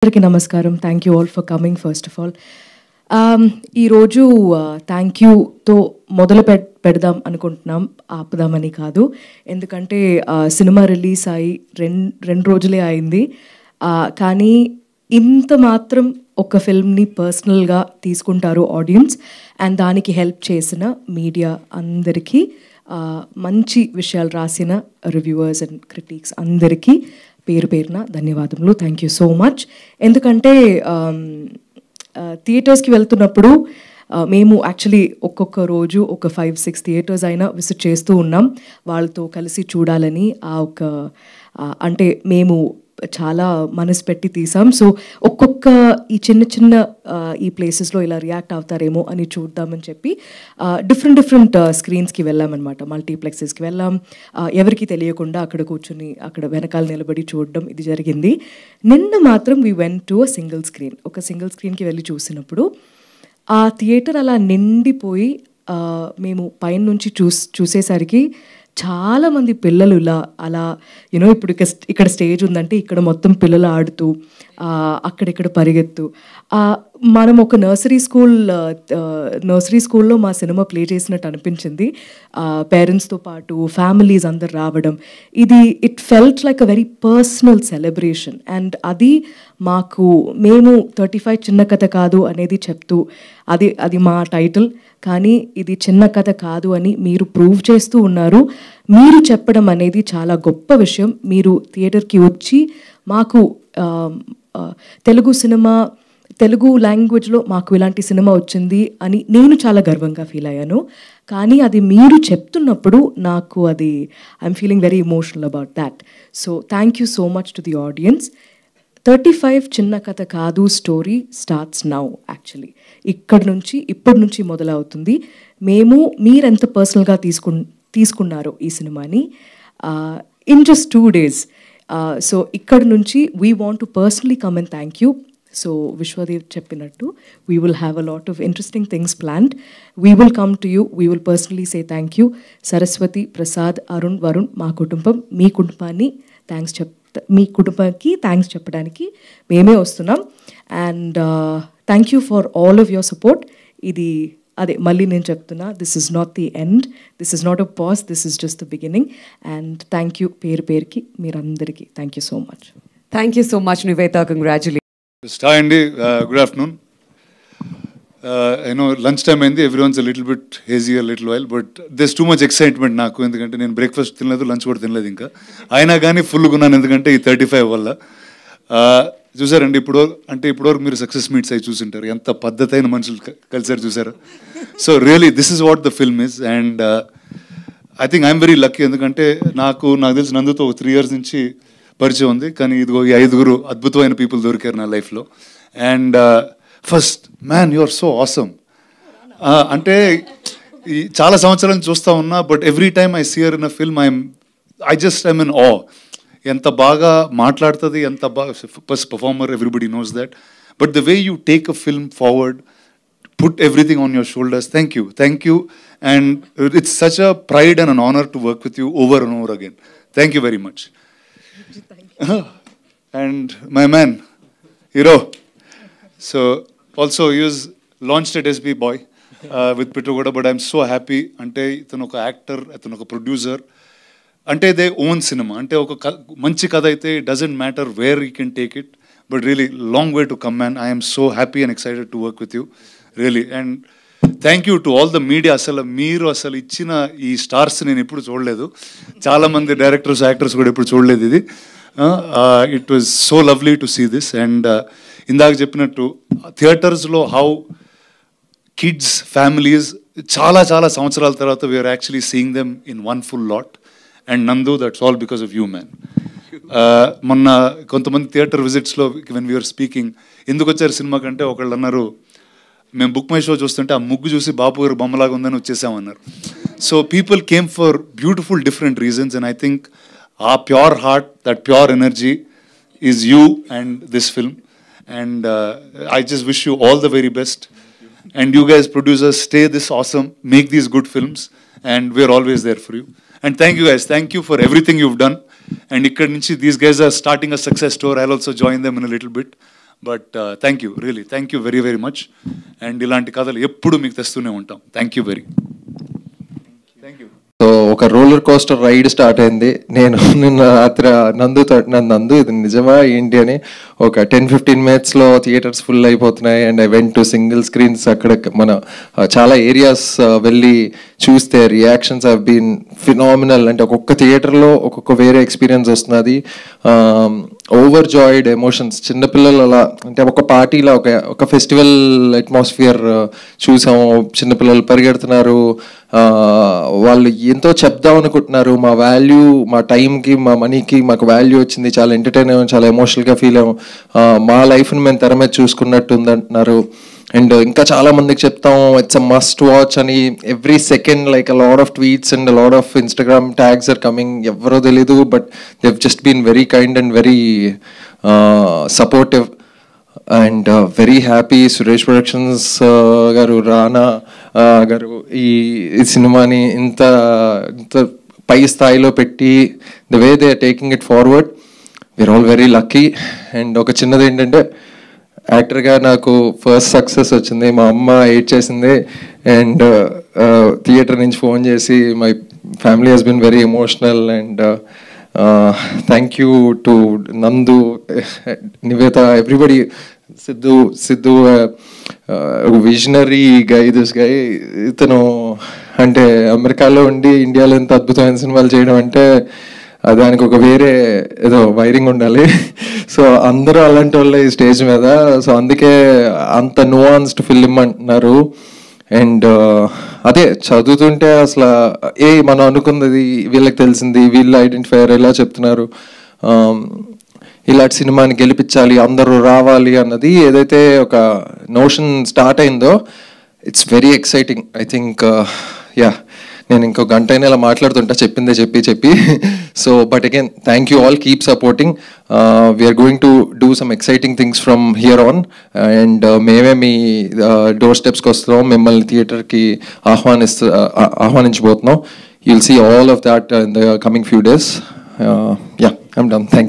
అందరికీ నమస్కారం. Thank you all for coming. First of all ఈరోజు థ్యాంక్ యూతో మొదలు పెడదాం అనుకుంటున్నాం, ఆపుదామని కాదు. ఎందుకంటే సినిమా రిలీజ్ అయ్యి రెండు రోజులే అయింది. కానీ ఇంత మాత్రం ఒక ఫిల్మ్ని పర్సనల్గా తీసుకుంటారు ఆడియన్స్, అండ్ దానికి హెల్ప్ చేసిన మీడియా అందరికీ, మంచి విషయాలు రాసిన రివ్యూవర్స్ అండ్ క్రిటిక్స్ అందరికీ పేరు పేరున ధన్యవాదములు. Thank you so much. ఎందుకంటే థియేటర్స్కి వెళ్తున్నప్పుడు మేము యాక్చువల్లీ ఒక్కొక్క రోజు ఒక 5-6 థియేటర్స్ అయినా విజిట్ చేస్తూ ఉన్నాం వాళ్ళతో కలిసి చూడాలని. అంటే మేము చాలా మనసు పెట్టి తీసాం. సో ఒక్కొక్క ఈ చిన్న ఈ ప్లేసెస్లో ఇలా రియాక్ట్ అవుతారేమో అని చూద్దామని చెప్పి డిఫరెంట్ స్క్రీన్స్కి వెళ్ళామన్నమాట. మల్టీప్లెక్సెస్కి వెళ్ళాం. ఎవరికి తెలియకుండా అక్కడ కూర్చుని అక్కడ వెనకాల నిలబడి చూడడం ఇది జరిగింది. నిన్న మాత్రం we went to single screen. ఒక సింగిల్ స్క్రీన్కి వెళ్ళి చూసినప్పుడు ఆ థియేటర్ అలా నిండిపోయి మేము పైన నుంచి చూసేసరికి చాలామంది పిల్లలు అలా యూనో ఇప్పుడు ఇక్కడ స్టేజ్ ఉందంటే ఇక్కడ మొత్తం పిల్లలు ఆడుతూ అక్కడిక్కడ పరిగెత్తు. మనం ఒక నర్సరీ స్కూల్లో మా సినిమా ప్లే చేసినట్టు అనిపించింది. పేరెంట్స్తో పాటు ఫ్యామిలీస్ అందరు రావడం, it felt like a very personal celebration. And అది మేము 35 చిన్న కథ కాదు అనేది చెప్తూ అది మా టైటిల్. కానీ ఇది చిన్న కథ కాదు అని మీరు ప్రూవ్ చేస్తూ ఉన్నారు. మీరు చెప్పడం అనేది చాలా గొప్ప విషయం. మీరు థియేటర్కి వచ్చి మాకు తెలుగు లాంగ్వేజ్లో మాకు ఇలాంటి సినిమా వచ్చింది అని నేను చాలా గర్వంగా ఫీల్ అయ్యాను. కానీ అది మీరు చెప్తున్నప్పుడు నాకు I'm feeling very emotional about that. So thank you so much to the audience. 35 చిన్న కథ కాదు స్టోరీ స్టార్ట్స్ నౌ. యాక్చువల్లీ ఇప్పటి నుంచి మొదలవుతుంది. మీరెంత పర్సనల్గా తీసుకున్నారు ఈ సినిమాని ఇన్ జస్ట్ 2 days. సో ఇక్కడ నుంచి we want to personally come and thank you. So Vishwadev చెప్పినట్టు we will have a lot of interesting things planned. We will come to you. We will personally say thank you. Saraswati, Prasad, Arun, Varun, మా కుటుంబం, మీ కుటుంబానికి thanks చెప్పడానికి మేమే వస్తున్నాం. And thank you for all of your support. మళ్ళీ నేను చెప్తున్నా, this is not the end, this is not a pause, this is just the beginning. And thank you పేరుకి మీరందరికీ thank you so much. Thank you so much Nivetha. Congratulations. Hi అండి, good afternoon. Lunch time అయింది. Everyone's a little bit hazier little while, but this too much excitement నాకు. ఎందుకంటే నేను breakfast తినలేదు, lunch కూడా తినలేదు ఇంకా. అయినా కానీ ఫుల్గా ఉన్నాను, ఎందుకంటే ఈ 35 వల్ల. చూసారండి ఇప్పటివరకు మీరు సక్సెస్ మీట్స్ అయి చూసింటారు. ఎంత పద్ధతైన మనుషులు కలిసారు చూసారు. So really this is what the film is. And I think I'm very lucky. ఎందుకంటే నాకు తెలిసి నందుతో 3 years నుంచి పరిచయం ఉంది. కానీ ఇదిగో ఈ 5 అద్భుతమైన పీపుల్ దొరికారు నా లైఫ్లో. And first man, you are so awesome. అంటే చాలా సంవత్సరాల నుంచి చూస్తూ ఉన్నా, but every time I see her in a film I'm in awe. ఎంత బాగా మాట్లాడుతుంది, ఎంత బాగా performer, everybody knows that. But the way you take a film forward, put everything on your shoulders. Thank you. And it's such a pride and an honor to work with you over and over again. Thank you very much. And my man, Hero. So also he was launched at SB Boy with Pitrugoda, but I'm so happy. Ante itanu oka actor, itanu oka producer. Ante they own cinema. Ante oka manchi kada aithe it doesn't matter where you can take it, but really long way to come, man. I am so happy and excited to work with you. Really. And thank you to all the media. మీరు ఇచ్చిన ఈ stars నేను ఎప్పుడు చూడలేదు. చాలామంది directors, actors కూడా ఎప్పుడు చూడలేదు ఇది. It was so lovely to see this. And ఇందాక చెప్పినట్టు థియేటర్స్లో హౌ కిడ్స్, ఫ్యామిలీస్ చాలా సంవత్సరాల తర్వాత we're actually seeing them in one full lot. And Nandu, that's all because of you, man. మొన్న కొంతమంది థియేటర్ విజిట్స్లో వెన్ వీఆర్ స్పీకింగ్, ఎందుకు వచ్చారు సినిమా కంటే ఒకళ్ళు అన్నారు, మేము బుక్ మై షో చూస్తుంటే ఆ ముగ్గు చూసి బాపు గారు బొమ్మలాగా ఉందని వచ్చేసామన్నారు. So people came for beautiful different reasons. And I think a pure heart, that pure energy is you and this film. And I just wish you all the very best. And you guys producers, stay this awesome, make these good films, and we're always there for you. And thank you guys, thank you for everything you've done. And ikkadi nunchi these guys are starting a success story. I'll also join them in a little bit. But thank you, really thank you very very much. And ఇలాంటి కథలు ఎప్పుడు మీకు తెస్తూనే ఉంటాం. Thank you very. So ఒక roller coaster ride start అయింది. నేను నిన్న రాత్రి నందు ఇది నిజమా ఏంటి అని ఒక 10-15 minutesలో థియేటర్స్ ఫుల్ అయిపోతున్నాయి. And I went to single screens. అక్కడ మన చాలా ఏరియాస్ వెళ్ళి చూస్తే రియాక్షన్స్ హ్యావ్ బీన్ ఫినామినల్. అంటే ఒక్కొక్క థియేటర్లో ఒక్కొక్క వేరే ఎక్స్పీరియన్స్ వస్తున్నది. Overjoyed emotions. చిన్నపిల్లలు అలా అంటే ఒక పార్టీలో ఒక ఫెస్టివల్ అట్మాస్ఫియర్ చూసాము. చిన్నపిల్లలు పరిగెడుతున్నారు, వాళ్ళు ఎంతో చెప్దాం అనుకుంటున్నారు. మా వాల్యూ, మా టైంకి, మా మనీకి మాకు వాల్యూ వచ్చింది, చాలా ఎంటర్టైన్ అయ్యాము, చాలా ఎమోషనల్గా ఫీల్ అయ్యాము, మా లైఫ్ని మేము తెర మీద చూసుకున్నట్టు ఉందంటున్నారు. అండ్ ఇంకా చాలా మందికి చెప్తాం ఇట్స్ అ మస్ట్ వాచ్ అని. Every second like a lot of tweets and lot of Instagram tags are coming. ఎవరో తెలీదు, but they have just been very kind and very supportive and very happy. Suresh Productions గారు, రానా గారు ఈ సినిమాని ఇంత పై స్థాయిలో పెట్టి the way they are taking it forward, we're all very lucky. And ఒక చిన్నది ఏంటంటే, యాక్టర్గా నాకు ఫస్ట్ సక్సెస్ వచ్చింది. మా అమ్మ ఎయిట్ చేసింది అండ్ థియేటర్ నుంచి ఫోన్ చేసి my family has been very emotional. And thank you to Nandu, Nivetha, everybody. Siddhu visionary guy, this guy. ఇతను అంటే అమెరికాలో ఉండి ఇండియాలో ఎంత అద్భుతమైన సినిమాలు చేయడం అంటే దానికి ఒక వేరే ఏదో వైరింగ్ ఉండాలి. సో అందరూ అలాంటి వాళ్ళే ఈ స్టేజ్ మీద. సో అందుకే అంత నువాన్స్డ్ ఫిల్మ్ అంటున్నారు. అండ్ అదే చదువుతుంటే అసలు మనం అనుకున్నది వీళ్ళకి తెలిసింది, వీళ్ళు ఐడెంటిఫైర్ ఎలా చెప్తున్నారు, ఇలాంటి సినిమాని గెలిపించాలి, అందరూ రావాలి అన్నది ఏదైతే ఒక నోషన్ స్టార్ట్ అయిందో, it's very exciting. I think yeah, నేను ఇంకో గంట అయినా ఇలా మాట్లాడుతుంటా చెప్పిందే చెప్పి. So but again thank you all, keep supporting. We're going to do some exciting things from here on. And మేమే మీ డోర్ స్టెప్స్కి వస్తున్నాం, మిమ్మల్ని థియేటర్కి ఆహ్వానించబోతున్నాం. You'll see all of that in the coming few days. Yeah, I'm done. Thank you.